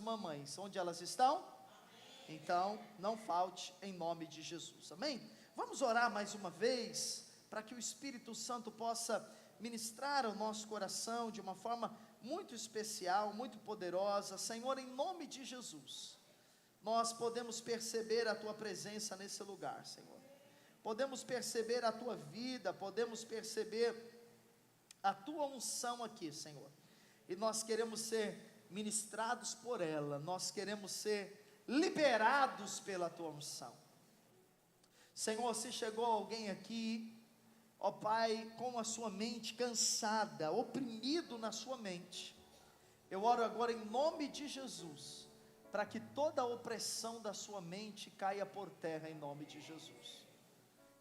mamães, onde elas estão? Então, não falte em nome de Jesus, amém? Vamos orar mais uma vez, para que o Espírito Santo possa ministrar ao nosso coração de uma forma muito especial, muito poderosa. Senhor, em nome de Jesus, nós podemos perceber a Tua presença nesse lugar, Senhor. Podemos perceber a Tua vida, podemos perceber a Tua unção aqui, Senhor. E nós queremos ser ministrados por ela, nós queremos ser liberados pela Tua unção. Senhor, se chegou alguém aqui, ó Pai, com a sua mente cansada, oprimido na sua mente, eu oro agora em nome de Jesus, para que toda a opressão da sua mente caia por terra em nome de Jesus,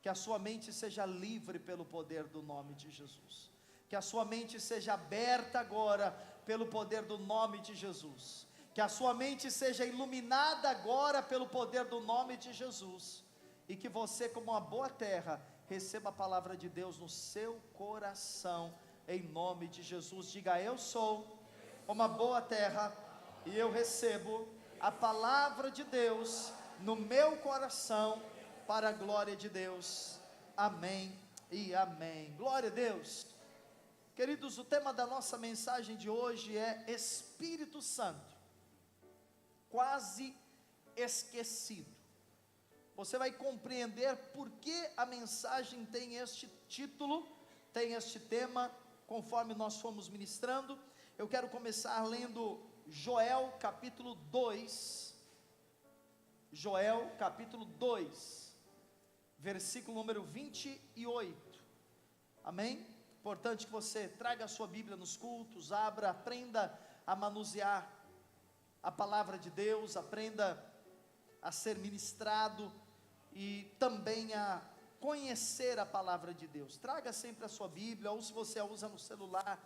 que a sua mente seja livre pelo poder do nome de Jesus, que a sua mente seja aberta agora pelo poder do nome de Jesus, que a sua mente seja iluminada agora pelo poder do nome de Jesus, e que você, como uma boa terra, receba a palavra de Deus no seu coração, em nome de Jesus. Diga: eu sou uma boa terra, e eu recebo a palavra de Deus no meu coração, para a glória de Deus, amém e amém. Glória a Deus. Queridos, o tema da nossa mensagem de hoje é Espírito Santo, quase esquecido. Você vai compreender por que a mensagem tem este título, tem este tema, conforme nós fomos ministrando. Eu quero começar lendo Joel capítulo 2, Joel capítulo 2, versículo número 28, amém? Importante que você traga a sua Bíblia nos cultos, abra, aprenda a manusear a palavra de Deus, aprenda a ser ministrado e também a conhecer a palavra de Deus. Traga sempre a sua Bíblia, ou se você a usa no celular,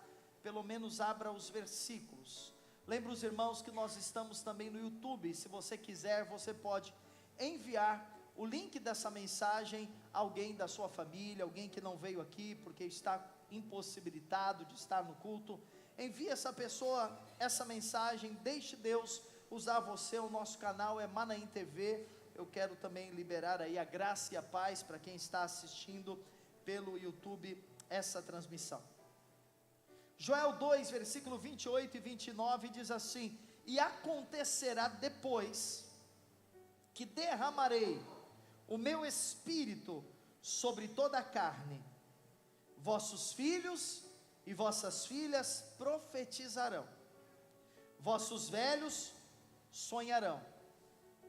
pelo menos abra os versículos. Lembre os irmãos que nós estamos também no YouTube. Se você quiser, você pode enviar o link dessa mensagem a alguém da sua família, alguém que não veio aqui porque está impossibilitado de estar no culto. Envie essa pessoa essa mensagem, deixe Deus usar você. O nosso canal é Manaim TV. Eu quero também liberar aí a graça e a paz para quem está assistindo pelo YouTube essa transmissão. Joel 2, versículo 28 e 29 diz assim: e acontecerá depois que derramarei o meu espírito sobre toda a carne, vossos filhos e vossas filhas profetizarão, vossos velhos sonharão,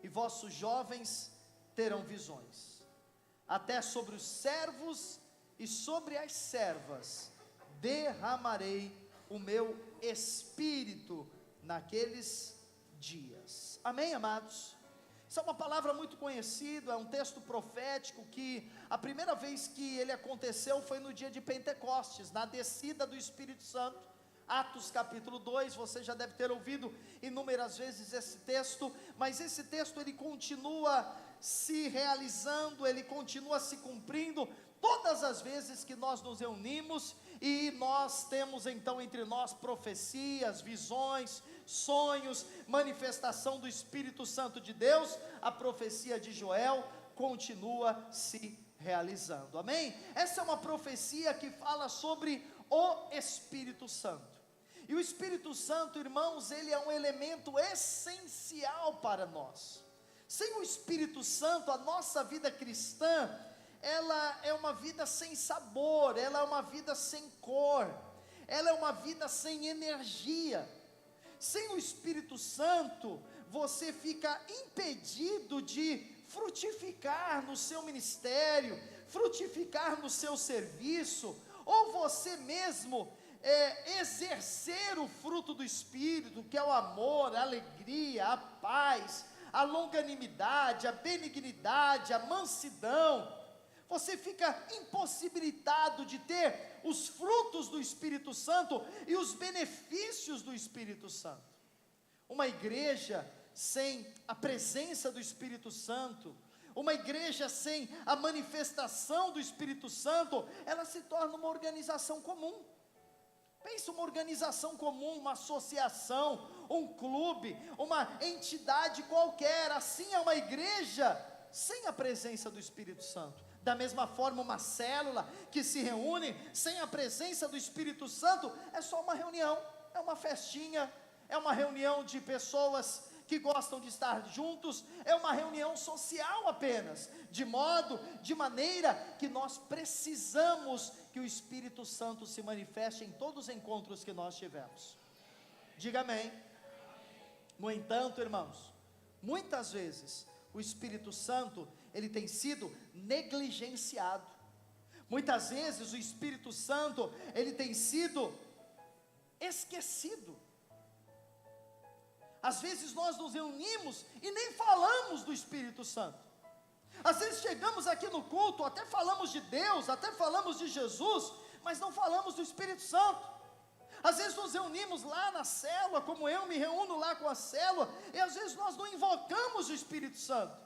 e vossos jovens terão visões, até sobre os servos e sobre as servas derramarei o meu espírito naqueles dias. Amém, amados? Isso é uma palavra muito conhecida, é um texto profético que a primeira vez que ele aconteceu foi no dia de Pentecostes, na descida do Espírito Santo. Atos capítulo 2, você já deve ter ouvido inúmeras vezes esse texto, mas esse texto ele continua se realizando, ele continua se cumprindo, todas as vezes que nós nos reunimos, e nós temos então entre nós profecias, visões, sonhos, manifestação do Espírito Santo de Deus. A profecia de Joel continua se realizando, amém? Essa é uma profecia que fala sobre o Espírito Santo. E o Espírito Santo, irmãos, ele é um elemento essencial para nós. Sem o Espírito Santo, a nossa vida cristã, ela é uma vida sem sabor, ela é uma vida sem cor, ela é uma vida sem energia. Sem o Espírito Santo, você fica impedido de frutificar no seu ministério, frutificar no seu serviço, ou você mesmo exercer o fruto do Espírito, que é o amor, a alegria, a paz, a longanimidade, a benignidade, a mansidão. Você fica impossibilitado de ter os frutos do Espírito Santo e os benefícios do Espírito Santo. Uma igreja sem a presença do Espírito Santo, uma igreja sem a manifestação do Espírito Santo, ela se torna uma organização comum. Pensa uma organização comum, uma associação, um clube, uma entidade qualquer. Assim é uma igreja sem a presença do Espírito Santo. Da mesma forma, uma célula que se reúne sem a presença do Espírito Santo é só uma reunião, é uma festinha, é uma reunião de pessoas que gostam de estar juntos, é uma reunião social apenas, de maneira que nós precisamos que o Espírito Santo se manifeste em todos os encontros que nós tivemos. Diga amém. No entanto, irmãos, muitas vezes o Espírito Santo, ele tem sido negligenciado. Muitas vezes o Espírito Santo, ele tem sido esquecido. Às vezes nós nos reunimos e nem falamos do Espírito Santo. Às vezes chegamos aqui no culto, até falamos de Deus, até falamos de Jesus, mas não falamos do Espírito Santo. Às vezes nos reunimos lá na célula, como eu me reúno lá com a célula, e às vezes nós não invocamos o Espírito Santo,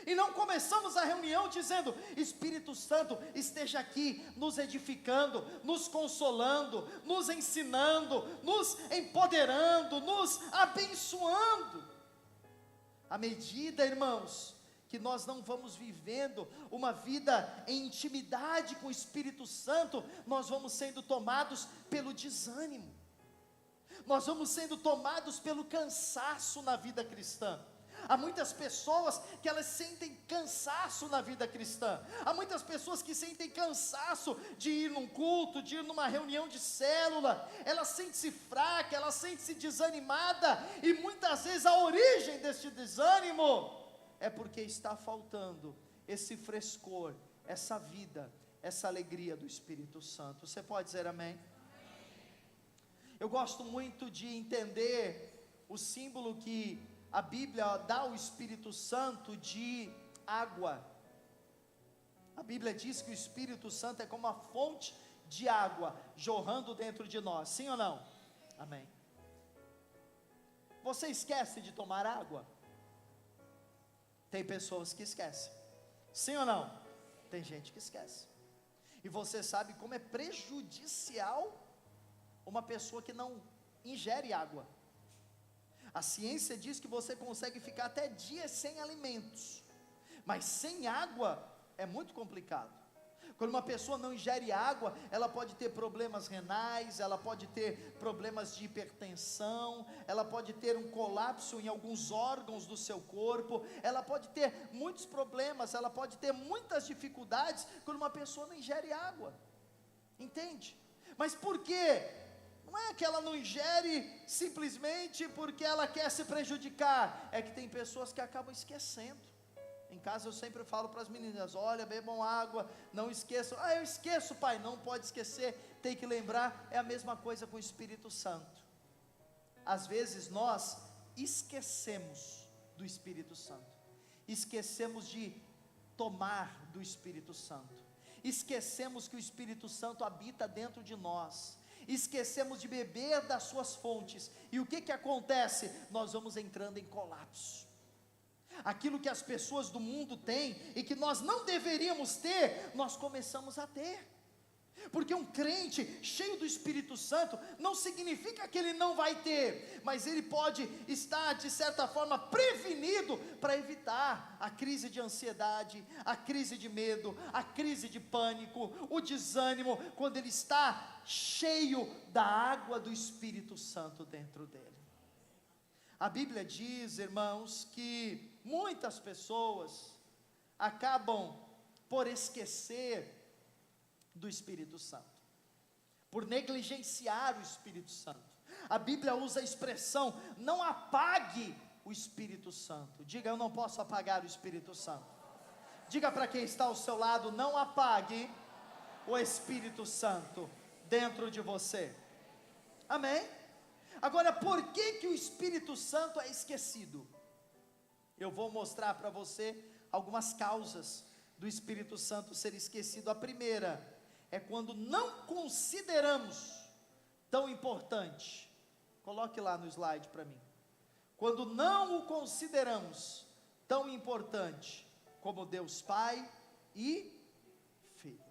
e não começamos a reunião dizendo: Espírito Santo, esteja aqui nos edificando, nos consolando, nos ensinando, nos empoderando, nos abençoando. À medida, irmãos, que nós não vamos vivendo uma vida em intimidade com o Espírito Santo, nós vamos sendo tomados pelo desânimo, nós vamos sendo tomados pelo cansaço na vida cristã. Há muitas pessoas que elas sentem cansaço na vida cristã. Há muitas pessoas que sentem cansaço de ir num culto, de ir numa reunião de célula. Ela sente-se fraca, ela sente-se desanimada, e muitas vezes a origem deste desânimo é porque está faltando esse frescor, essa vida, essa alegria do Espírito Santo. Você pode dizer amém? Eu gosto muito de entender o símbolo que a Bíblia dá ao Espírito Santo de água. A Bíblia diz que o Espírito Santo é como uma fonte de água jorrando dentro de nós, sim ou não? Amém. Você esquece de tomar água? Tem pessoas que esquecem, sim ou não? Tem gente que esquece. E você sabe como é prejudicial uma pessoa que não ingere água. A ciência diz que você consegue ficar até dias sem alimentos, mas sem água é muito complicado. Quando uma pessoa não ingere água, ela pode ter problemas renais, ela pode ter problemas de hipertensão, ela pode ter um colapso em alguns órgãos do seu corpo, ela pode ter muitos problemas, ela pode ter muitas dificuldades quando uma pessoa não ingere água, entende? Mas por quê? Não é que ela não ingere simplesmente porque ela quer se prejudicar, é que tem pessoas que acabam esquecendo. Em casa eu sempre falo para as meninas: olha, bebam água, não esqueçam. Eu esqueço, pai. Não pode esquecer, tem que lembrar. É a mesma coisa com o Espírito Santo. Às vezes nós esquecemos do Espírito Santo, esquecemos de tomar do Espírito Santo, esquecemos que o Espírito Santo habita dentro de nós, esquecemos de beber das suas fontes, e o que acontece? Nós vamos entrando em colapso. Aquilo que as pessoas do mundo têm, e que nós não deveríamos ter, nós começamos a ter, porque um crente cheio do Espírito Santo, não significa que ele não vai ter, mas ele pode estar de certa forma prevenido, para evitar a crise de ansiedade, a crise de medo, a crise de pânico, o desânimo, quando ele está cheio da água do Espírito Santo dentro dele. A Bíblia diz, irmãos, que muitas pessoas acabam por esquecer do Espírito Santo, por negligenciar o Espírito Santo. A Bíblia usa a expressão: não apague o Espírito Santo. Diga: eu não posso apagar o Espírito Santo. Diga para quem está ao seu lado: não apague o Espírito Santo dentro de você. Amém? Agora, por que o Espírito Santo é esquecido? Eu vou mostrar para você algumas causas do Espírito Santo ser esquecido. A primeira é quando não consideramos tão importante. Coloque lá no slide para mim. Quando não o consideramos tão importante como Deus Pai e Filho.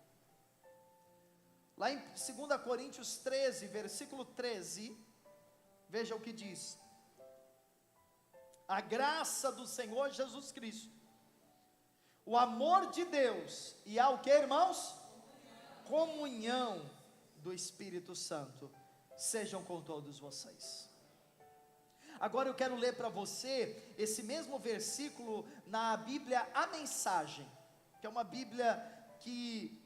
Lá em 2 Coríntios 13, versículo 13, veja o que diz: a graça do Senhor Jesus Cristo, o amor de Deus e ao que, irmãos? Comunhão do Espírito Santo sejam com todos vocês. Agora eu quero ler para você esse mesmo versículo na Bíblia, a Mensagem, que é uma Bíblia que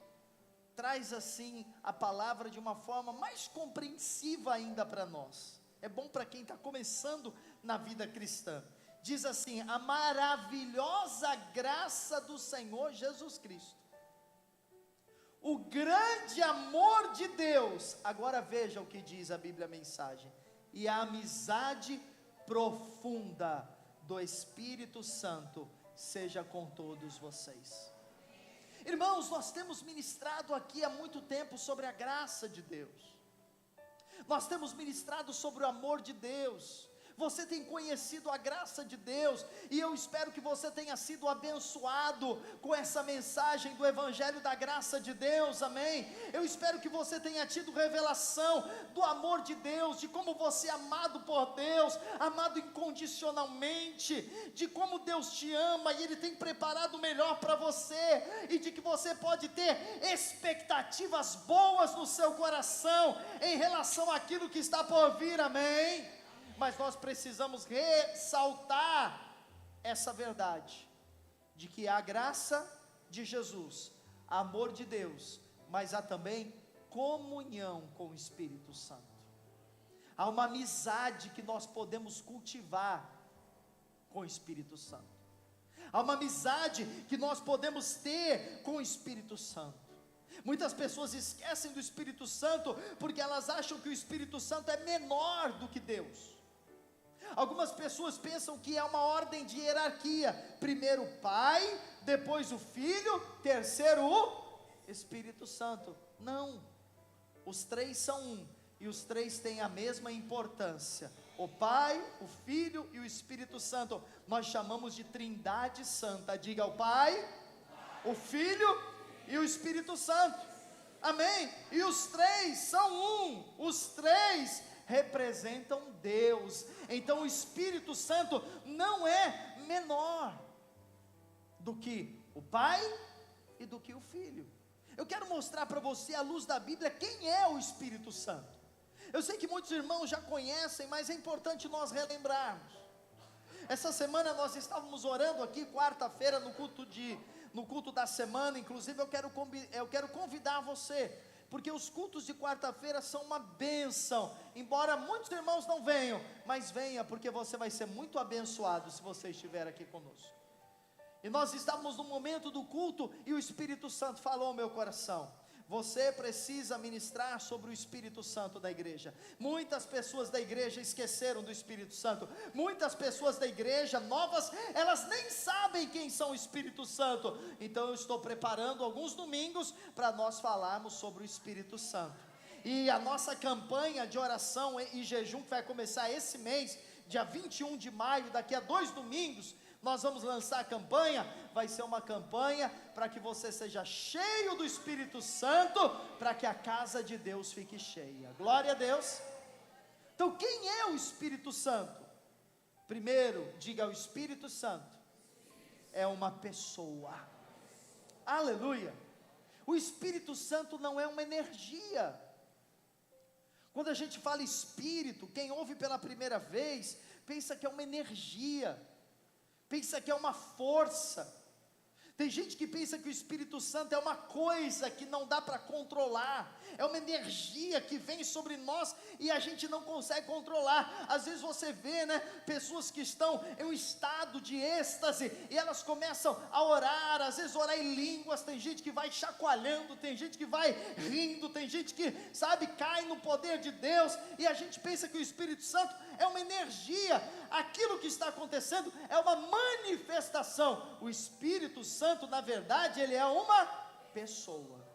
traz assim a palavra de uma forma mais compreensiva ainda para nós. É bom para quem está começando na vida cristã. Diz assim: a maravilhosa graça do Senhor Jesus Cristo, o grande amor de Deus, agora veja o que diz a Bíblia Mensagem, e a amizade profunda do Espírito Santo seja com todos vocês. Irmãos, nós temos ministrado aqui há muito tempo sobre a graça de Deus, nós temos ministrado sobre o amor de Deus. Você tem conhecido a graça de Deus, e eu espero que você tenha sido abençoado com essa mensagem do Evangelho da graça de Deus, amém? Eu espero que você tenha tido revelação do amor de Deus, de como você é amado por Deus, amado incondicionalmente, de como Deus te ama e Ele tem preparado o melhor para você, e de que você pode ter expectativas boas no seu coração, em relação àquilo que está por vir, amém? Mas nós precisamos ressaltar essa verdade, de que há graça de Jesus, amor de Deus, mas há também comunhão com o Espírito Santo. Há uma amizade que nós podemos cultivar com o Espírito Santo. Há uma amizade que nós podemos ter com o Espírito Santo. Muitas pessoas esquecem do Espírito Santo, porque elas acham que o Espírito Santo é menor do que Deus. Algumas pessoas pensam que é uma ordem de hierarquia: primeiro o Pai, depois o Filho, terceiro o Espírito Santo. Não, os três são um, e os três têm a mesma importância: o Pai, o Filho e o Espírito Santo. Nós chamamos de Trindade Santa. Diga: o Pai, o Filho e o Espírito Santo, amém? E os três são um, os três representam Deus. Então o Espírito Santo não é menor do que o Pai e do que o Filho. Eu quero mostrar para você, à luz da Bíblia, quem é o Espírito Santo. Eu sei que muitos irmãos já conhecem, mas é importante nós relembrarmos. Essa semana nós estávamos orando aqui, quarta-feira, no culto da semana. Inclusive eu quero convidar você, porque os cultos de quarta-feira são uma bênção, embora muitos irmãos não venham, mas venha, porque você vai ser muito abençoado se você estiver aqui conosco. E nós estávamos no momento do culto, e o Espírito Santo falou ao meu coração: você precisa ministrar sobre o Espírito Santo da igreja. Muitas pessoas da igreja esqueceram do Espírito Santo. Muitas pessoas da igreja novas, elas nem sabem quem são o Espírito Santo. Então eu estou preparando alguns domingos para nós falarmos sobre o Espírito Santo. E a nossa campanha de oração e jejum, que vai começar esse mês, dia 21 de maio, daqui a 2 domingos, nós vamos lançar a campanha. Vai ser uma campanha para que você seja cheio do Espírito Santo, para que a casa de Deus fique cheia. Glória a Deus. Então, quem é o Espírito Santo? Primeiro, diga: o Espírito Santo é uma pessoa. Aleluia. O Espírito Santo não é uma energia. Quando a gente fala Espírito, quem ouve pela primeira vez pensa que é uma energia, pensa que é uma força. Tem gente que pensa que o Espírito Santo é uma coisa que não dá para controlar, é uma energia que vem sobre nós e a gente não consegue controlar. Às vezes você vê, pessoas que estão em um estado de êxtase, e elas começam a orar, às vezes orar em línguas. Tem gente que vai chacoalhando, tem gente que vai rindo, tem gente que, cai no poder de Deus, e a gente pensa que o Espírito Santo é uma energia. Aquilo que está acontecendo é uma manifestação. O Espírito Santo, na verdade, ele é uma pessoa.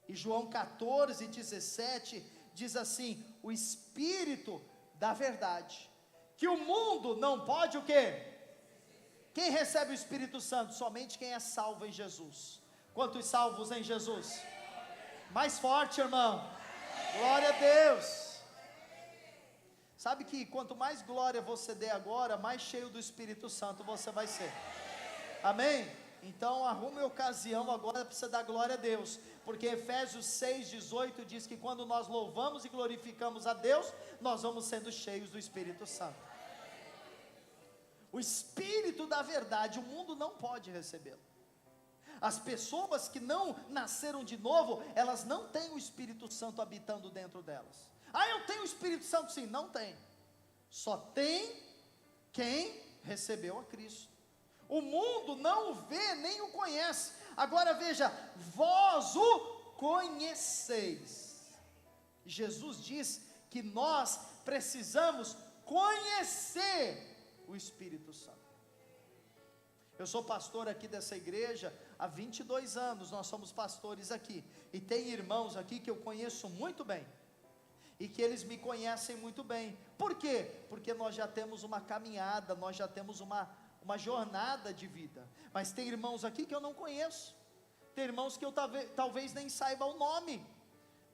E João 14:17 diz assim: o Espírito da verdade, que o mundo não pode o quê? Quem recebe o Espírito Santo? Somente quem é salvo em Jesus. Quantos salvos em Jesus? Mais forte, irmão. Glória a Deus. Sabe que quanto mais glória você der agora, mais cheio do Espírito Santo você vai ser. Amém? Então arrume ocasião agora para você dar glória a Deus, porque Efésios 6,18 diz que quando nós louvamos e glorificamos a Deus, nós vamos sendo cheios do Espírito Santo. O Espírito da verdade, o mundo não pode recebê-lo. As pessoas que não nasceram de novo, elas não têm o Espírito Santo habitando dentro delas. Ah, eu tenho o Espírito Santo? Sim, não tem. Só tem quem recebeu a Cristo. O mundo não o vê, nem o conhece. Agora veja, vós o conheceis. Jesus diz que nós precisamos conhecer o Espírito Santo. Eu sou pastor aqui dessa igreja há 22 anos, nós somos pastores aqui. E tem irmãos aqui que eu conheço muito bem. E que eles me conhecem muito bem. Por quê? Porque nós já temos uma caminhada, nós já temos uma jornada de vida. Mas tem irmãos aqui que eu não conheço. Tem irmãos que eu talvez nem saiba o nome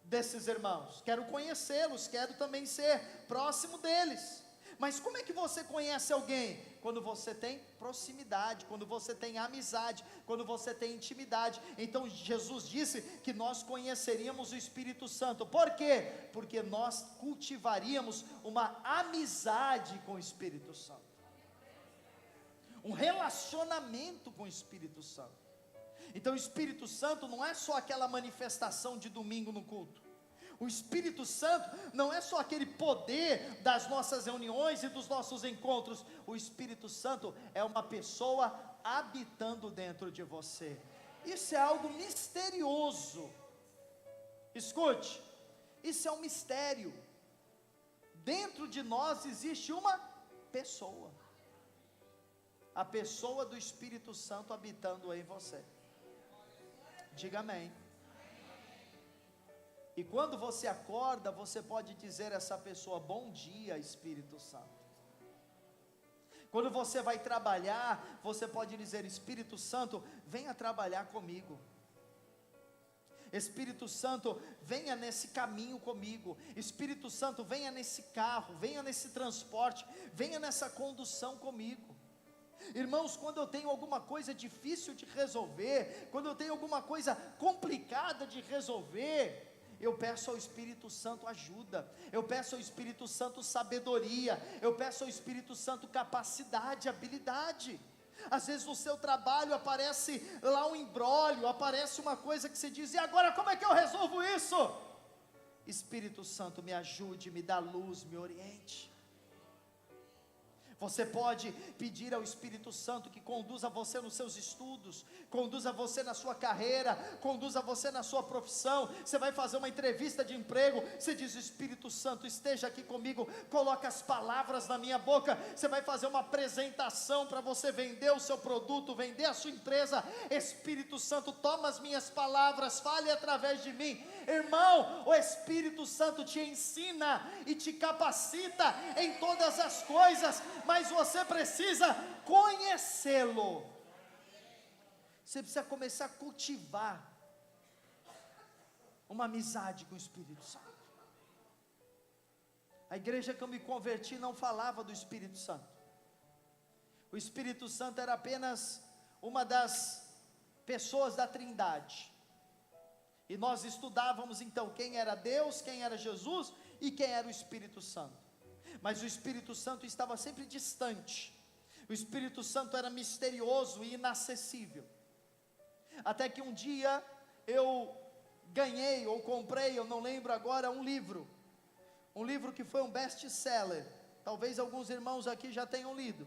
desses irmãos. Quero conhecê-los, quero também ser próximo deles. Mas como é que você conhece alguém? Quando você tem proximidade, quando você tem amizade, quando você tem intimidade. Então Jesus disse que nós conheceríamos o Espírito Santo. Por quê? Porque nós cultivaríamos uma amizade com o Espírito Santo, um relacionamento com o Espírito Santo. Então o Espírito Santo não é só aquela manifestação de domingo no culto. O Espírito Santo não é só aquele poder das nossas reuniões e dos nossos encontros. O Espírito Santo é uma pessoa habitando dentro de você. Isso é algo misterioso. Escute, isso é um mistério. Dentro de nós existe uma pessoa. A pessoa do Espírito Santo habitando em você. Diga amém. E quando você acorda, você pode dizer a essa pessoa: bom dia, Espírito Santo. Quando você vai trabalhar, você pode dizer: Espírito Santo, venha trabalhar comigo. Espírito Santo, venha nesse caminho comigo. Espírito Santo, venha nesse carro, venha nesse transporte, venha nessa condução comigo. Irmãos, quando eu tenho alguma coisa difícil de resolver, quando eu tenho alguma coisa complicada de resolver, eu peço ao Espírito Santo ajuda, eu peço ao Espírito Santo sabedoria, eu peço ao Espírito Santo capacidade, habilidade. Às vezes no seu trabalho aparece lá um imbróglio, aparece uma coisa que você diz: e agora como é que eu resolvo isso? Espírito Santo, me ajude, me dá luz, me oriente. Você pode pedir ao Espírito Santo que conduza você nos seus estudos, conduza você na sua carreira, conduza você na sua profissão. Você vai fazer uma entrevista de emprego, você diz: Espírito Santo, esteja aqui comigo, coloca as palavras na minha boca. Você vai fazer uma apresentação para você vender o seu produto, vender a sua empresa. Espírito Santo, toma as minhas palavras, fale através de mim. Irmão, o Espírito Santo te ensina e te capacita em todas as coisas, mas você precisa conhecê-lo. Você precisa começar a cultivar uma amizade com o Espírito Santo. A igreja que eu me converti não falava do Espírito Santo. O Espírito Santo era apenas uma das pessoas da Trindade. E nós estudávamos então quem era Deus, quem era Jesus e quem era o Espírito Santo. Mas o Espírito Santo estava sempre distante. O Espírito Santo era misterioso e inacessível. Até que um dia eu ganhei ou comprei, eu não lembro agora, um livro que foi um best-seller. Talvez alguns irmãos aqui já tenham lido.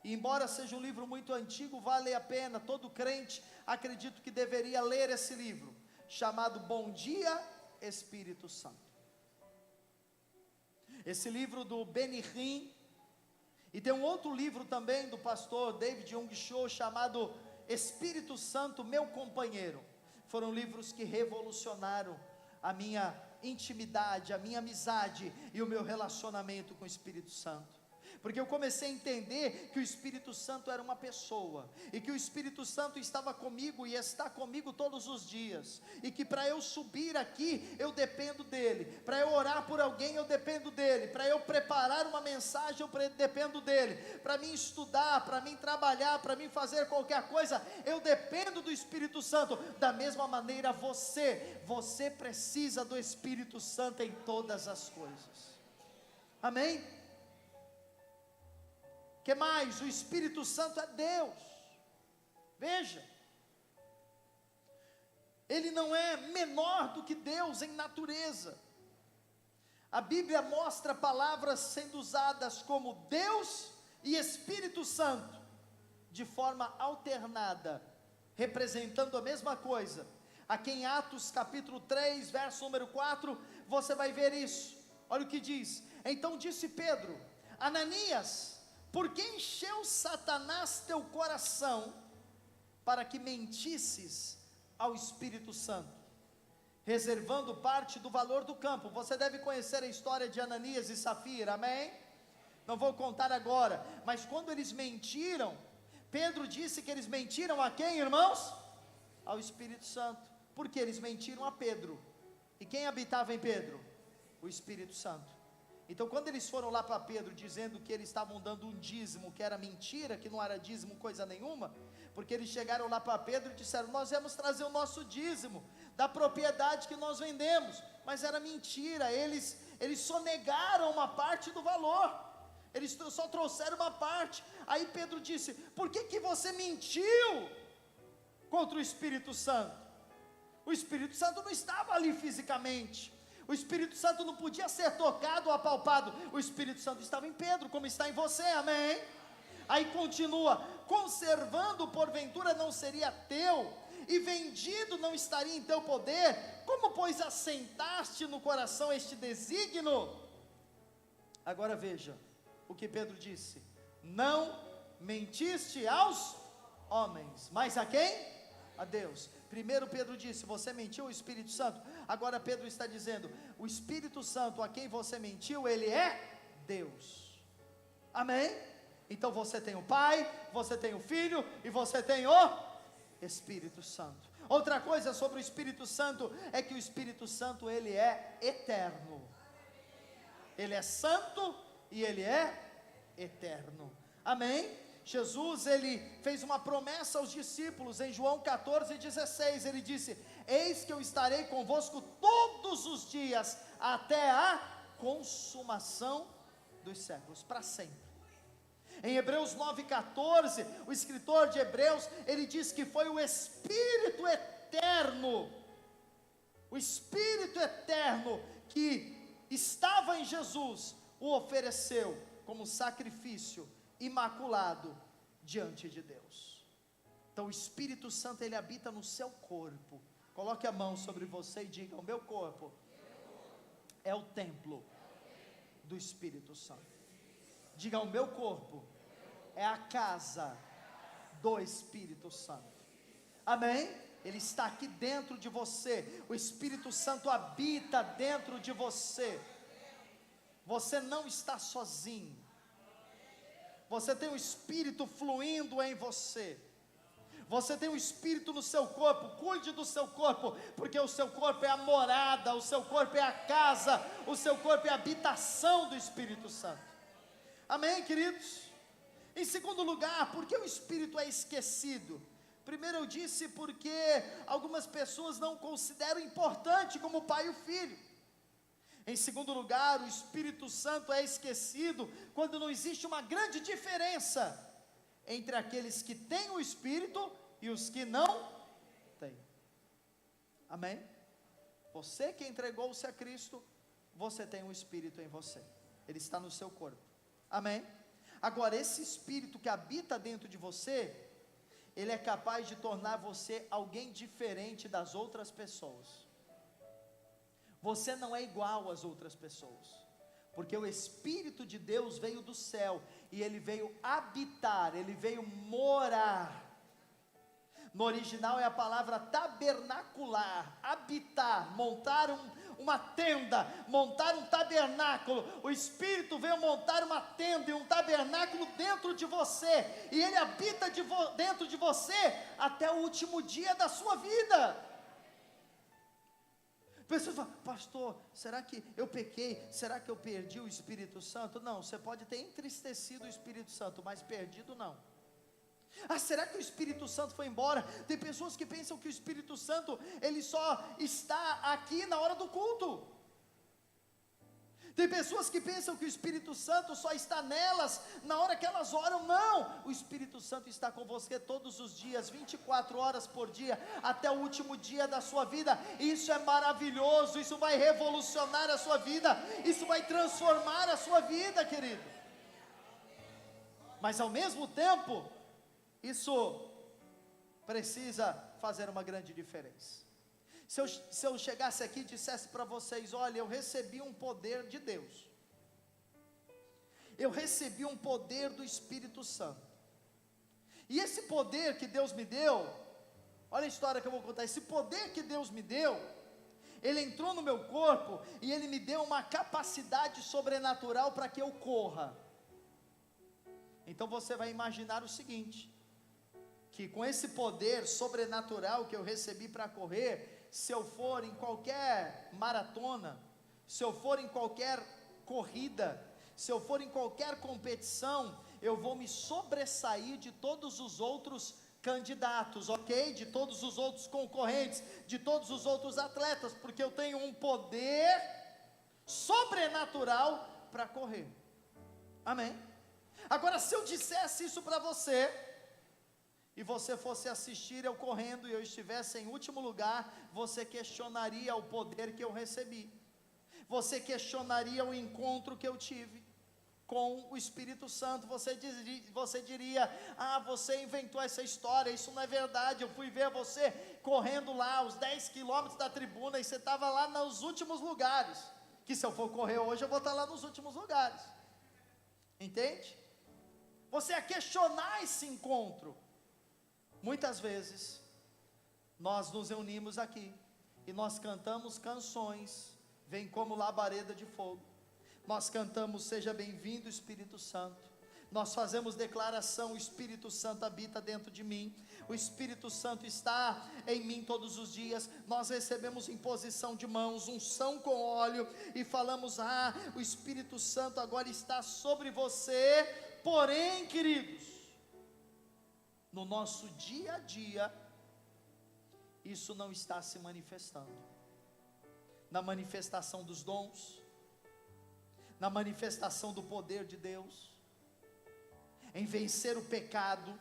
E embora seja um livro muito antigo, vale a pena, todo crente acredito que deveria ler esse livro, chamado Bom Dia, Espírito Santo. Esse livro do Benny Hinn. E tem um outro livro também do pastor David Young Cho, chamado Espírito Santo, Meu Companheiro. Foram livros que revolucionaram a minha intimidade, a minha amizade e o meu relacionamento com o Espírito Santo. porque eu comecei a entender que o Espírito Santo era uma pessoa, e que o Espírito Santo estava comigo e está comigo todos os dias, e que para eu subir aqui, eu dependo dele, para eu orar por alguém, eu dependo dele, para eu preparar uma mensagem, eu dependo dele, para mim estudar, para mim trabalhar, para mim fazer qualquer coisa, eu dependo do Espírito Santo. Da mesma maneira você precisa do Espírito Santo em todas as coisas, amém? Que mais? O Espírito Santo é Deus. Veja, ele não é menor do que Deus em natureza. A Bíblia mostra palavras sendo usadas como Deus e Espírito Santo, de forma alternada, representando a mesma coisa. Aqui em Atos capítulo 3, verso número 4, você vai ver isso. Olha o que diz: então disse Pedro: Ananias, por que encheu Satanás teu coração, para que mentisses ao Espírito Santo, reservando parte do valor do campo? Você deve conhecer a história de Ananias e Safira, amém? Não vou contar agora, mas quando eles mentiram, Pedro disse que eles mentiram a quem, irmãos? Ao Espírito Santo. Porque eles mentiram a Pedro. E quem habitava em Pedro? O Espírito Santo. Então quando eles foram lá para Pedro, dizendo que eles estavam dando um dízimo, que era mentira, que não era dízimo coisa nenhuma, porque eles chegaram lá para Pedro e disseram: nós viemos trazer o nosso dízimo, da propriedade que nós vendemos, mas era mentira, eles só negaram uma parte do valor, eles só trouxeram uma parte. Aí Pedro disse: por que você mentiu contra o Espírito Santo? O Espírito Santo não estava ali fisicamente, o Espírito Santo não podia ser tocado ou apalpado, o Espírito Santo estava em Pedro, como está em você, amém? Aí continua: conservando porventura não seria teu, e vendido não estaria em teu poder? Como pois assentaste no coração este desígnio? Agora veja o que Pedro disse: não mentiste aos homens, mas a quem? A Deus. Primeiro Pedro disse: você mentiu ao Espírito Santo. Agora Pedro está dizendo: o Espírito Santo a quem você mentiu, ele é Deus, amém? Então você tem o Pai, você tem o Filho e você tem o Espírito Santo. Outra coisa sobre o Espírito Santo é que o Espírito Santo ele é eterno, ele é santo e ele é eterno, amém? Jesus, ele fez uma promessa aos discípulos em João 14,16, ele disse: eis que eu estarei convosco todos os dias, até a consumação dos séculos, para sempre. Em Hebreus 9,14, o escritor de Hebreus, ele diz que foi o Espírito eterno, o Espírito eterno que estava em Jesus, o ofereceu como sacrifício imaculado diante de Deus. Então o Espírito Santo ele habita no seu corpo. Coloque a mão sobre você e diga: o meu corpo é o templo do Espírito Santo. Diga: o meu corpo é a casa do Espírito Santo, amém? Ele está aqui dentro de você, o Espírito Santo habita dentro de você. Você não está sozinho, você tem o Espírito fluindo em você, você tem o Espírito no seu corpo. Cuide do seu corpo, porque o seu corpo é a morada, o seu corpo é a casa, o seu corpo é a habitação do Espírito Santo, amém, queridos? Em segundo lugar, por que o Espírito é esquecido? Primeiro eu disse porque algumas pessoas não consideram importante como o Pai e o Filho. Em segundo lugar, o Espírito Santo é esquecido quando não existe uma grande diferença entre aqueles que têm o Espírito e os que não têm, amém? Você que entregou-se a Cristo, você tem o Espírito em você, ele está no seu corpo, amém? Agora esse Espírito que habita dentro de você, ele é capaz de tornar você alguém diferente das outras pessoas. Você não é igual às outras pessoas, porque o Espírito de Deus veio do céu, e ele veio habitar, ele veio morar. No original é a palavra tabernacular, habitar, montar uma tenda, montar um tabernáculo. O Espírito veio montar uma tenda e um tabernáculo dentro de você, e Ele habita dentro de você até o último dia da sua vida. Pessoas falam: pastor, será que eu pequei? Será que eu perdi o Espírito Santo? Não, você pode ter entristecido o Espírito Santo, mas perdido não. Ah, será que o Espírito Santo foi embora? Tem pessoas que pensam que o Espírito Santo, ele só está aqui na hora do culto. Tem pessoas que pensam que o Espírito Santo só está nelas na hora que elas oram. Não, o Espírito Santo está com você todos os dias, 24 horas por dia, até o último dia da sua vida. Isso é maravilhoso, isso vai revolucionar a sua vida, isso vai transformar a sua vida, querido. Mas ao mesmo tempo, isso precisa fazer uma grande diferença. Se eu chegasse aqui e dissesse para vocês: olha, eu recebi um poder de Deus, eu recebi um poder do Espírito Santo, e esse poder que Deus me deu, olha a história que eu vou contar. Esse poder que Deus me deu, ele entrou no meu corpo, e ele me deu uma capacidade sobrenatural para que eu corra. Então você vai imaginar o seguinte, que com esse poder sobrenatural que eu recebi para correr, se eu for em qualquer maratona, se eu for em qualquer corrida, se eu for em qualquer competição, eu vou me sobressair de todos os outros candidatos, ok? De todos os outros concorrentes, de todos os outros atletas, porque eu tenho um poder sobrenatural para correr. Amém? Agora, se eu dissesse isso para você, e você fosse assistir eu correndo, e eu estivesse em último lugar, você questionaria o poder que eu recebi, você questionaria o encontro que eu tive com o Espírito Santo, você diria: ah, você inventou essa história, isso não é verdade, eu fui ver você correndo lá, os 10 quilômetros da tribuna, e você estava lá nos últimos lugares, que se eu for correr hoje, eu vou estar lá nos últimos lugares, entende? Você ia questionar esse encontro. Muitas vezes, nós nos reunimos aqui, e nós cantamos canções, vem como labareda de fogo, nós cantamos seja bem-vindo Espírito Santo, nós fazemos declaração: o Espírito Santo habita dentro de mim, o Espírito Santo está em mim todos os dias, nós recebemos imposição de mãos, unção com óleo, e falamos: ah, o Espírito Santo agora está sobre você. Porém, queridos, no nosso dia a dia, isso não está se manifestando, na manifestação dos dons, na manifestação do poder de Deus, em vencer o pecado,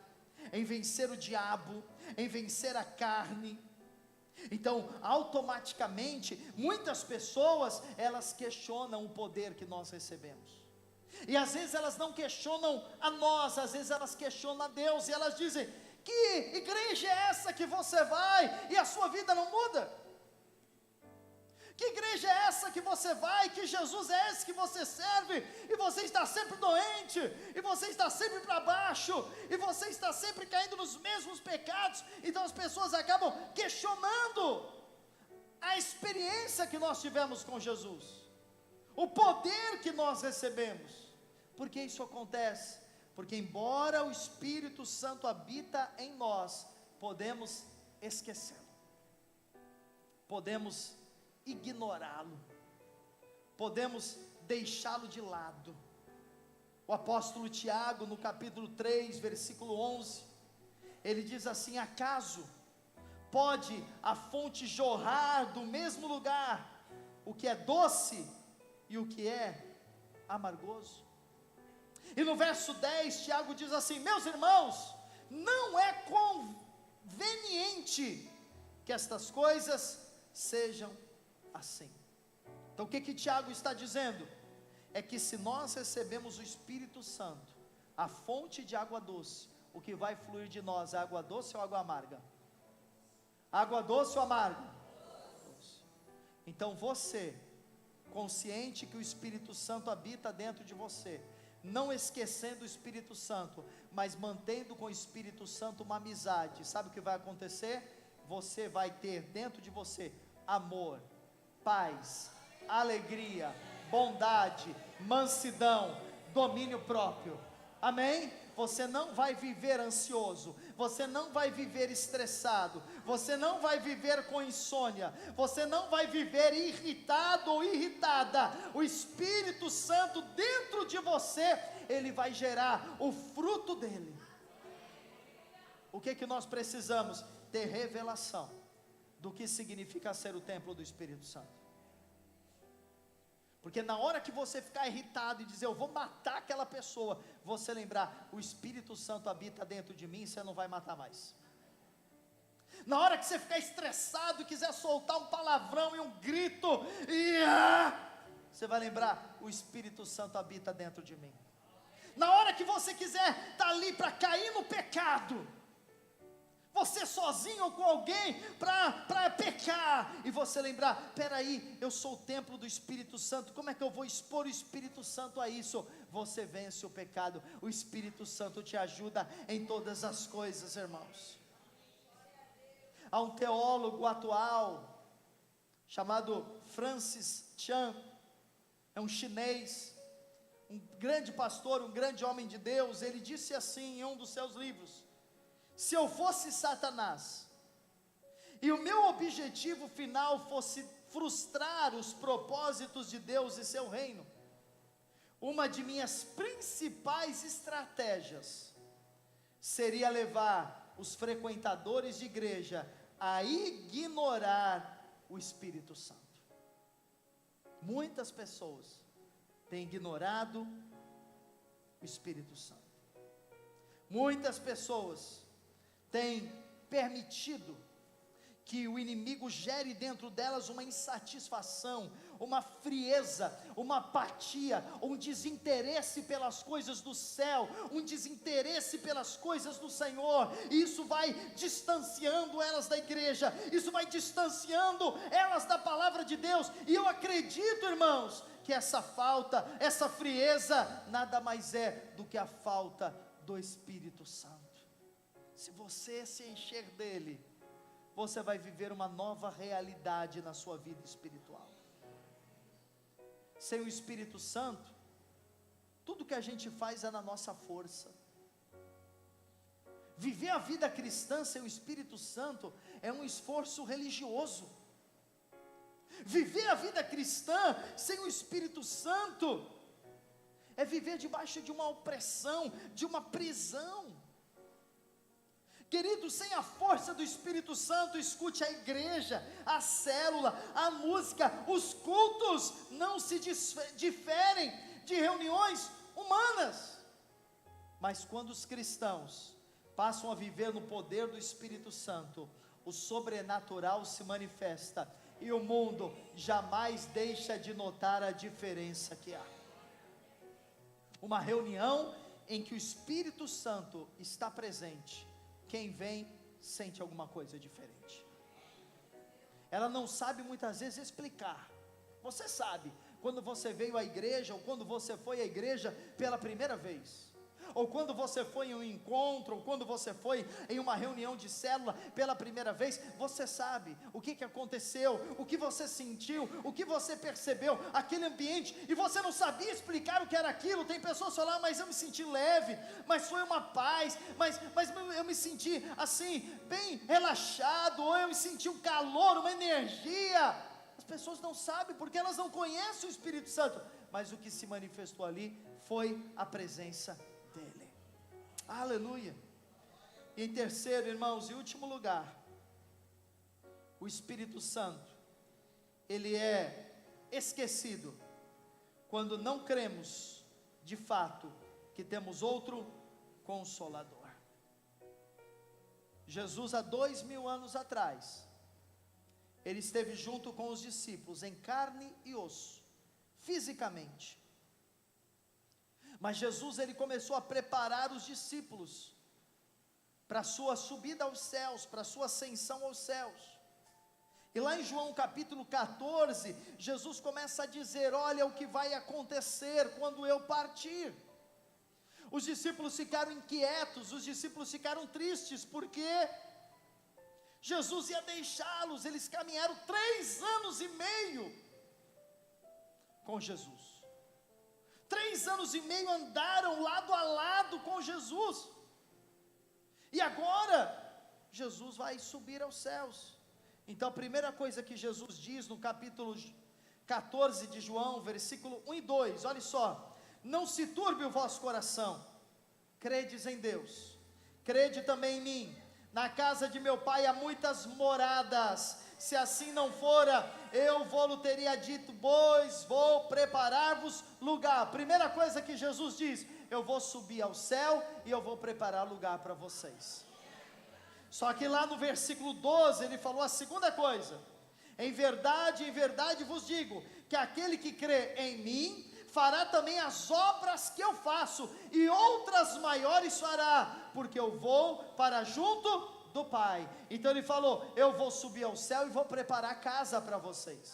em vencer o diabo, em vencer a carne. Então, automaticamente, muitas pessoas, elas questionam o poder que nós recebemos, e às vezes elas não questionam a nós, às vezes elas questionam a Deus, e elas dizem: que igreja é essa que você vai e a sua vida não muda? Que igreja é essa que você vai, que Jesus é esse que você serve, e você está sempre doente, e você está sempre para baixo, e você está sempre caindo nos mesmos pecados? Então as pessoas acabam questionando a experiência que nós tivemos com Jesus, o poder que nós recebemos. Por que isso acontece? Porque embora o Espírito Santo habita em nós, podemos esquecê-lo, podemos ignorá-lo, podemos deixá-lo de lado. O apóstolo Tiago, no capítulo 3, versículo 11, ele diz assim: acaso pode a fonte jorrar do mesmo lugar o que é doce e o que é amargoso? E no verso 10, Tiago diz assim: meus irmãos, não é conveniente que estas coisas sejam assim. Então o que Tiago está dizendo? É que se nós recebemos o Espírito Santo, a fonte de água doce, o que vai fluir de nós é água doce ou água amarga? Água doce ou amarga? Doce. Então você, consciente que o Espírito Santo habita dentro de você, não esquecendo o Espírito Santo, mas mantendo com o Espírito Santo uma amizade, sabe o que vai acontecer? Você vai ter dentro de você amor, paz, alegria, bondade, mansidão, domínio próprio. Amém? Você não vai viver ansioso, você não vai viver estressado, você não vai viver com insônia, você não vai viver irritado ou irritada. O Espírito Santo dentro de você, ele vai gerar o fruto dele. O que que nós precisamos? Ter revelação do que significa ser o templo do Espírito Santo. Porque na hora que você ficar irritado e dizer, eu vou matar aquela pessoa, você lembrar, o Espírito Santo habita dentro de mim, você não vai matar mais. Na hora que você ficar estressado e quiser soltar um palavrão e um grito, você vai lembrar, o Espírito Santo habita dentro de mim. Na hora que você quiser estar ali para cair no pecado, você sozinho ou com alguém para pecar, e você lembrar, peraí, eu sou o templo do Espírito Santo, como é que eu vou expor o Espírito Santo a isso? Você vence o pecado, o Espírito Santo te ajuda em todas as coisas, irmãos. Há um teólogo atual, chamado Francis Chan, é um chinês, um grande pastor, um grande homem de Deus. Ele disse assim em um dos seus livros: se eu fosse Satanás, e o meu objetivo final fosse frustrar os propósitos de Deus e seu reino, uma de minhas principais estratégias seria levar os frequentadores de igreja a ignorar o Espírito Santo. Muitas pessoas têm ignorado o Espírito Santo. Muitas pessoas tem permitido que o inimigo gere dentro delas uma insatisfação, uma frieza, uma apatia, um desinteresse pelas coisas do céu, um desinteresse pelas coisas do Senhor, e isso vai distanciando elas da igreja, isso vai distanciando elas da palavra de Deus. E eu acredito, irmãos, que essa falta, essa frieza, nada mais é do que a falta do Espírito Santo. Se você se encher dele, você vai viver uma nova realidade na sua vida espiritual. Sem o Espírito Santo, tudo que a gente faz é na nossa força. Viver a vida cristã sem o Espírito Santo é um esforço religioso. Viver a vida cristã sem o Espírito Santo é viver debaixo de uma opressão, de uma prisão. Querido, sem a força do Espírito Santo, escute, a igreja, a célula, a música, os cultos não se diferem de reuniões humanas. Mas quando os cristãos passam a viver no poder do Espírito Santo, o sobrenatural se manifesta, e o mundo jamais deixa de notar a diferença que há. Uma reunião em que o Espírito Santo está presente, quem vem sente alguma coisa diferente. Ela não sabe muitas vezes explicar. Você sabe, quando você veio à igreja, ou quando você foi à igreja pela primeira vez, ou quando você foi em um encontro, ou quando você foi em uma reunião de célula pela primeira vez, você sabe o que aconteceu, o que você sentiu, o que você percebeu, aquele ambiente, e você não sabia explicar o que era aquilo. Tem pessoas falando, mas eu me senti leve, mas foi uma paz, mas eu me senti assim, bem relaxado, ou eu me senti um calor, uma energia. As pessoas não sabem, porque elas não conhecem o Espírito Santo, mas o que se manifestou ali foi a presença dele. Aleluia. E em terceiro, irmãos, e último lugar, o Espírito Santo, ele é esquecido quando não cremos de fato que temos outro Consolador. Jesus, há 2000 anos atrás, ele esteve junto com os discípulos em carne e osso, fisicamente. Mas Jesus, ele começou a preparar os discípulos para a sua subida aos céus, para a sua ascensão aos céus. E lá em João capítulo 14, Jesus começa a dizer: olha o que vai acontecer quando eu partir. Os discípulos ficaram inquietos, os discípulos ficaram tristes, porque Jesus ia deixá-los. Eles caminharam 3 anos e meio com Jesus. 3 anos e meio andaram lado a lado com Jesus. E agora, Jesus vai subir aos céus. Então a primeira coisa que Jesus diz no capítulo 14 de João, versículo 1 e 2, olha só: não se turbe o vosso coração, credes em Deus, crede também em mim. Na casa de meu pai há muitas moradas, se assim não fora, eu vou-lhe teria dito, pois vou preparar-vos lugar. Primeira coisa que Jesus diz: eu vou subir ao céu e eu vou preparar lugar para vocês. Só que lá no versículo 12, ele falou a segunda coisa: em verdade vos digo, que aquele que crê em mim, fará também as obras que eu faço, e outras maiores fará, porque eu vou para junto do Pai. Então ele falou: eu vou subir ao céu e vou preparar casa para vocês.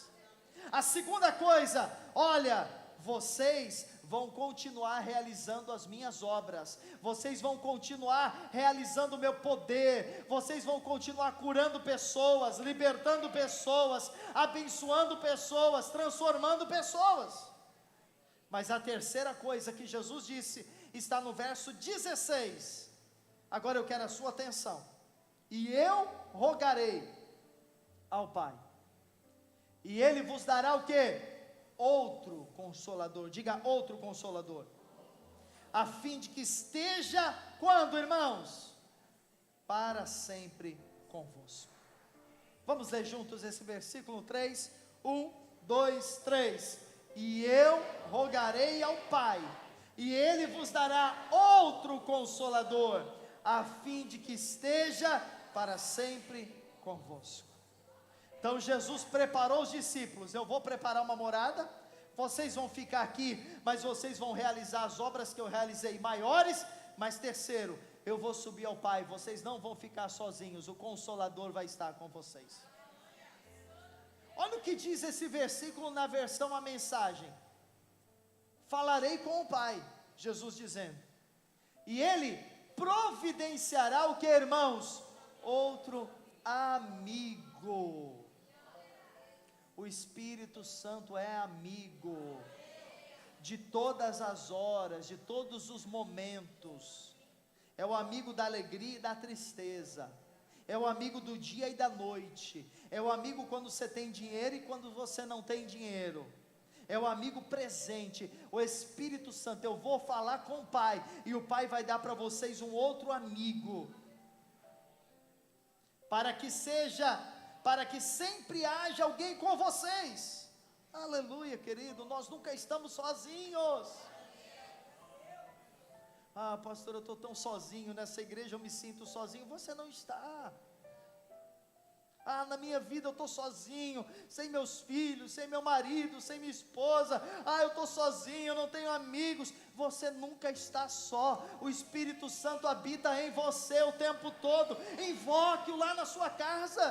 A segunda coisa: olha, vocês vão continuar realizando as minhas obras, vocês vão continuar realizando o meu poder, vocês vão continuar curando pessoas, libertando pessoas, abençoando pessoas, transformando pessoas. Mas a terceira coisa que Jesus disse está no verso 16. Agora eu quero a sua atenção. E eu rogarei ao Pai, e Ele vos dará o quê? Outro Consolador. Diga: outro Consolador, a fim de que esteja, quando, irmãos? Para sempre convosco. Vamos ler juntos esse versículo 3, 1, 2, 3. E eu rogarei ao Pai, e Ele vos dará outro Consolador, a fim de que esteja para sempre convosco. Então Jesus preparou os discípulos: eu vou preparar uma morada, vocês vão ficar aqui, mas vocês vão realizar as obras que eu realizei, maiores. Mas terceiro, eu vou subir ao Pai, vocês não vão ficar sozinhos, o Consolador vai estar com vocês. Olha o que diz esse versículo na versão A Mensagem: falarei com o Pai, Jesus dizendo, e Ele providenciará o que, irmãos? Outro amigo. O Espírito Santo é amigo de todas as horas, de todos os momentos. É o amigo da alegria e da tristeza, é o amigo do dia e da noite, é o amigo quando você tem dinheiro e quando você não tem dinheiro, é o amigo presente. O Espírito Santo, eu vou falar com o Pai, e o Pai vai dar para vocês um outro amigo, para que sempre haja alguém com vocês. Aleluia, querido, nós nunca estamos sozinhos. Ah, pastor, eu estou tão sozinho nessa igreja, eu me sinto sozinho. Você não está. Ah, na minha vida eu estou sozinho, sem meus filhos, sem meu marido, sem minha esposa. Ah, eu estou sozinho, eu não tenho amigos. Você nunca está só. O Espírito Santo habita em você o tempo todo. Invoque-o lá na sua casa.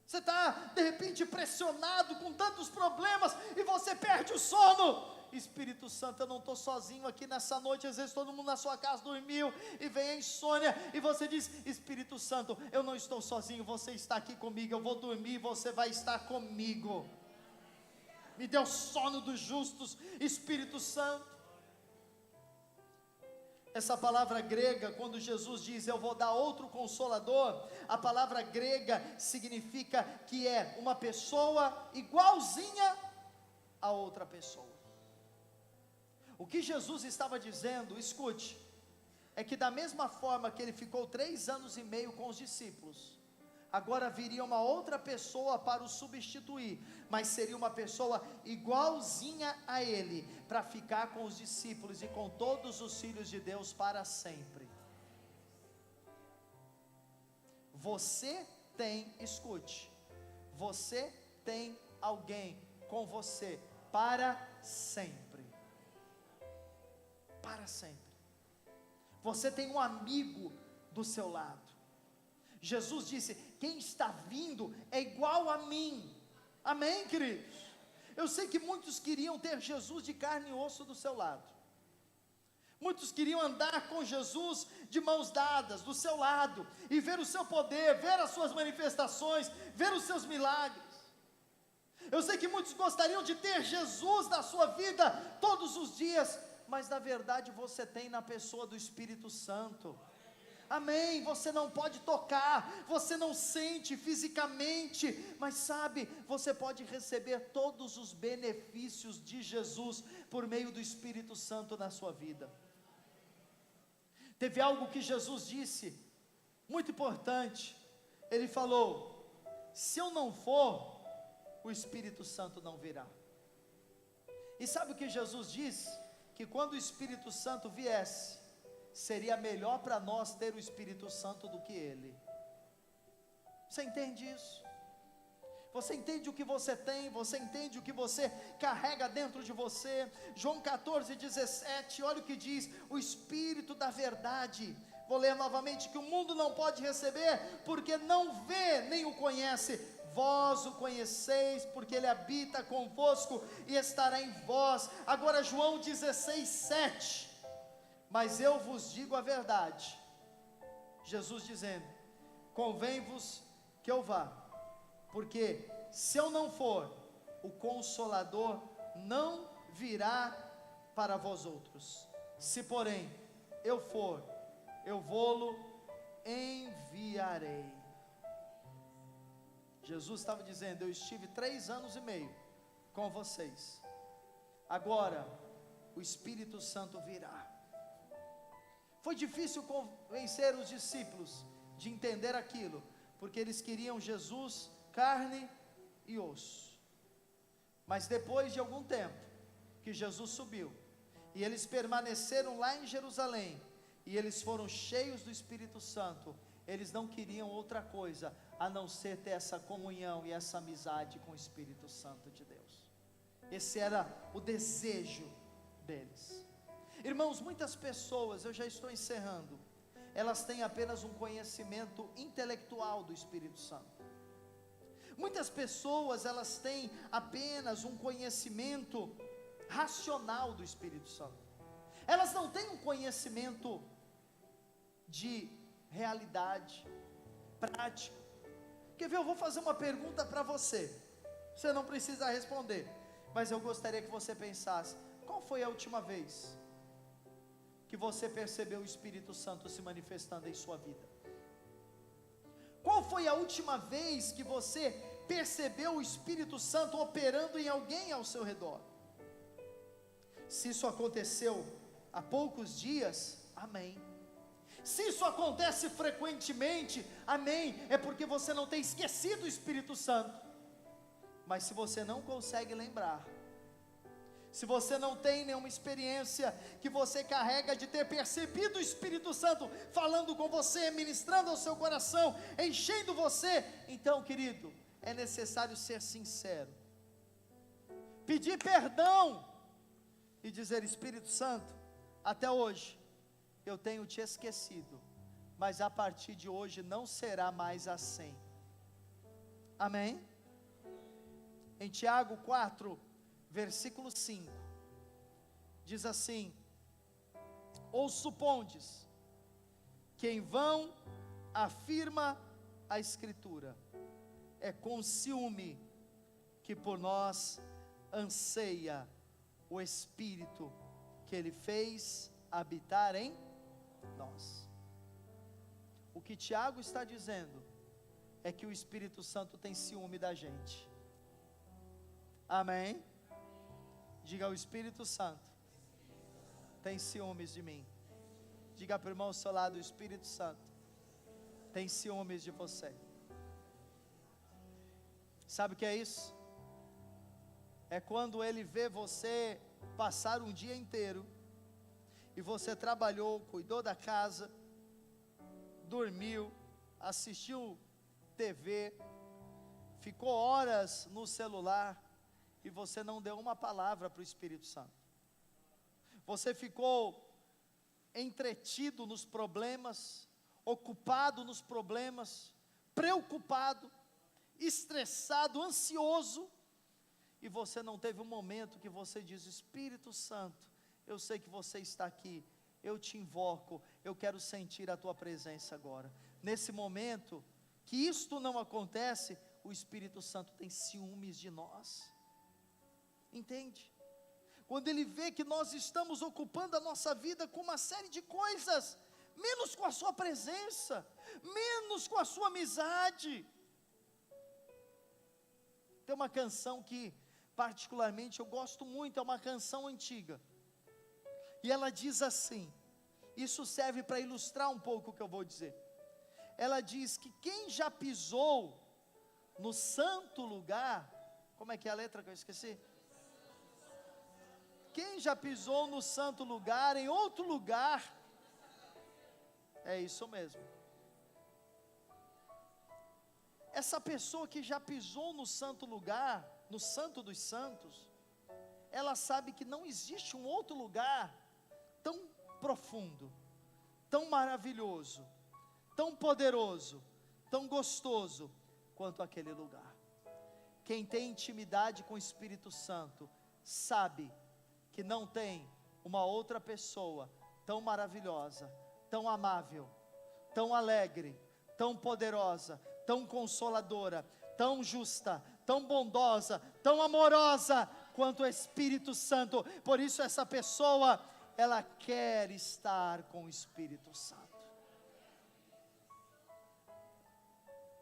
Você está de repente pressionado com tantos problemas e você perde o sono. Espírito Santo, eu não estou sozinho aqui nessa noite. Às vezes todo mundo na sua casa dormiu e vem a insônia, e você diz: Espírito Santo, eu não estou sozinho, você está aqui comigo. Eu vou dormir e você vai estar comigo. Me dê o sono dos justos, Espírito Santo. Essa palavra grega, quando Jesus diz eu vou dar outro Consolador, a palavra grega significa que é uma pessoa igualzinha a outra pessoa. O que Jesus estava dizendo, escute, é que da mesma forma que ele ficou 3 anos e meio com os discípulos, agora viria uma outra pessoa para o substituir, mas seria uma pessoa igualzinha a ele, para ficar com os discípulos e com todos os filhos de Deus para sempre. Você tem, escute, você tem alguém com você para sempre. Para sempre. Você tem um amigo do seu lado. Jesus disse: quem está vindo é igual a mim. Amém, queridos? Eu sei que muitos queriam ter Jesus de carne e osso do seu lado. Muitos queriam andar com Jesus de mãos dadas, do seu lado, e ver o seu poder, ver as suas manifestações, ver os seus milagres. Eu sei que muitos gostariam de ter Jesus na sua vida todos os dias, mas na verdade você tem na pessoa do Espírito Santo. Amém, você não pode tocar, você não sente fisicamente, mas sabe, você pode receber todos os benefícios de Jesus, por meio do Espírito Santo na sua vida. Teve algo que Jesus disse, muito importante, ele falou: se eu não for, o Espírito Santo não virá. E sabe o que Jesus disse? Que quando o Espírito Santo viesse, seria melhor para nós ter o Espírito Santo do que Ele. Você entende isso? Você entende o que você tem, você entende o que você carrega dentro de você. João 14:17, olha o que diz: o Espírito da verdade, vou ler novamente, que o mundo não pode receber, porque não vê nem o conhece. Vós o conheceis, porque Ele habita convosco e estará em vós. Agora João 16:7, mas eu vos digo a verdade, Jesus dizendo: convém-vos que eu vá, porque se eu não for, o Consolador não virá para vós outros. Se porém eu for, eu vou-lo enviarei. Jesus estava dizendo: eu estive 3 anos e meio com vocês, agora o Espírito Santo virá. Foi difícil convencer os discípulos de entender aquilo, porque eles queriam Jesus carne e osso. Mas depois de algum tempo que Jesus subiu, e eles permaneceram lá em Jerusalém, e eles foram cheios do Espírito Santo, eles não queriam outra coisa a não ser ter essa comunhão e essa amizade com o Espírito Santo de Deus. Esse era o desejo deles. Irmãos, muitas pessoas, eu já estou encerrando, elas têm apenas um conhecimento intelectual do Espírito Santo. Muitas pessoas, elas têm apenas um conhecimento racional do Espírito Santo. Elas não têm um conhecimento de realidade, prático. Quer ver, eu vou fazer uma pergunta para você. Você não precisa responder, mas eu gostaria que você pensasse: qual foi a última vez que você percebeu o Espírito Santo se manifestando em sua vida? Qual foi a última vez que você percebeu o Espírito Santo operando em alguém ao seu redor? Se isso aconteceu há poucos dias, amém. Se isso acontece frequentemente, amém, é porque você não tem esquecido o Espírito Santo. Mas se você não consegue lembrar, se você não tem nenhuma experiência que você carrega de ter percebido o Espírito Santo falando com você, ministrando ao seu coração, enchendo você, então, querido, é necessário ser sincero, pedir perdão e dizer: Espírito Santo, até hoje eu tenho te esquecido, mas a partir de hoje não será mais assim. Amém? Em Tiago 4, versículo 5, diz assim: ou supondes que em vão afirma a Escritura, é com ciúme que por nós anseia o Espírito que Ele fez habitar em nós. O que Tiago está dizendo é que o Espírito Santo tem ciúme da gente. Amém? Diga: o Espírito Santo tem ciúmes de mim. Diga para o irmão ao seu lado: o Espírito Santo tem ciúmes de você. Sabe o que é isso? É quando ele vê você passar um dia inteiro, e você trabalhou, cuidou da casa, dormiu, assistiu TV, ficou horas no celular, e você não deu uma palavra para o Espírito Santo. Você ficou entretido nos problemas, ocupado nos problemas, preocupado, estressado, ansioso, e você não teve um momento que você diz: Espírito Santo, eu sei que você está aqui, eu te invoco, eu quero sentir a tua presença agora. Nesse momento que isto não acontece, o Espírito Santo tem ciúmes de nós, entende? Quando ele vê que nós estamos ocupando a nossa vida com uma série de coisas, menos com a sua presença, menos com a sua amizade. Tem uma canção que particularmente eu gosto muito, é uma canção antiga, e ela diz assim, isso serve para ilustrar um pouco o que eu vou dizer. Ela diz que quem já pisou no santo lugar, como é que é a letra que eu esqueci? Quem já pisou no santo lugar, em outro lugar, é isso mesmo. Essa pessoa que já pisou no santo lugar, no santo dos santos, ela sabe que não existe um outro lugar tão profundo, tão maravilhoso, tão poderoso, tão gostoso, quanto aquele lugar. Quem tem intimidade com o Espírito Santo, sabe que não tem uma outra pessoa tão maravilhosa, tão amável, tão alegre, tão poderosa, tão consoladora, tão justa, tão bondosa, tão amorosa, quanto o Espírito Santo. Por isso essa pessoa, ela quer estar com o Espírito Santo.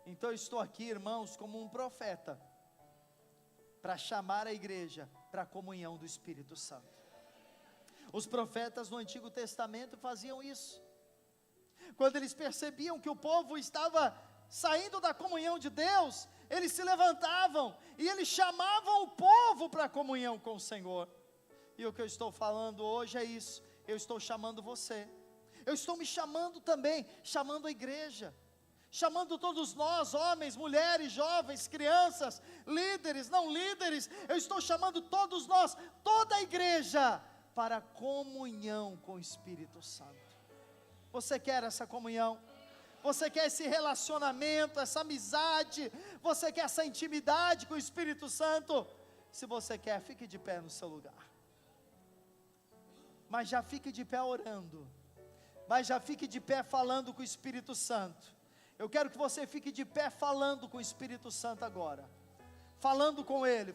Então eu estou aqui, irmãos, como um profeta, para chamar a igreja para a comunhão do Espírito Santo. Os profetas no Antigo Testamento faziam isso. Quando eles percebiam que o povo estava saindo da comunhão de Deus, eles se levantavam e eles chamavam o povo para a comunhão com o Senhor. E o que eu estou falando hoje é isso. Eu estou chamando você, eu estou me chamando também, chamando a igreja, chamando todos nós, homens, mulheres, jovens, crianças, líderes, não líderes, eu estou chamando todos nós, toda a igreja, para a comunhão com o Espírito Santo. Você quer essa comunhão? Você quer esse relacionamento, essa amizade? Você quer essa intimidade com o Espírito Santo? Se você quer, fique de pé no seu lugar. Mas já fique de pé orando. Mas já fique de pé falando com o Espírito Santo. Eu quero que você fique de pé falando com o Espírito Santo agora. Falando com Ele,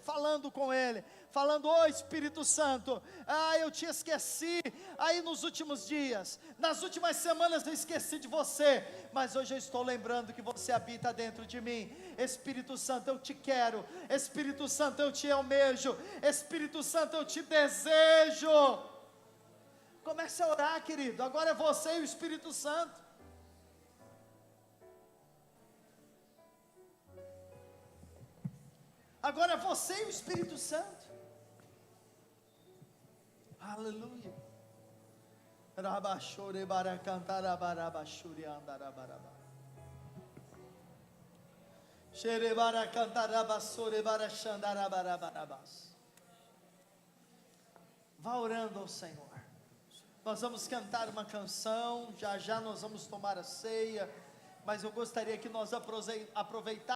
falando, ô Espírito Santo, eu te esqueci, aí nos últimos dias, nas últimas semanas eu esqueci de você, mas hoje eu estou lembrando que você habita dentro de mim. Espírito Santo, eu te quero, Espírito Santo, eu te almejo, Espírito Santo, eu te desejo. Comece a orar, querido, agora é você e o Espírito Santo. Agora é você e o Espírito Santo. Aleluia. Rabachore baracantarabarabachuri andarabaraba. Xerebara cantarabassore barachandarabarabas. Vá orando ao Senhor. Nós vamos cantar uma canção, já já nós vamos tomar a ceia, mas eu gostaria que nós aproveitássemos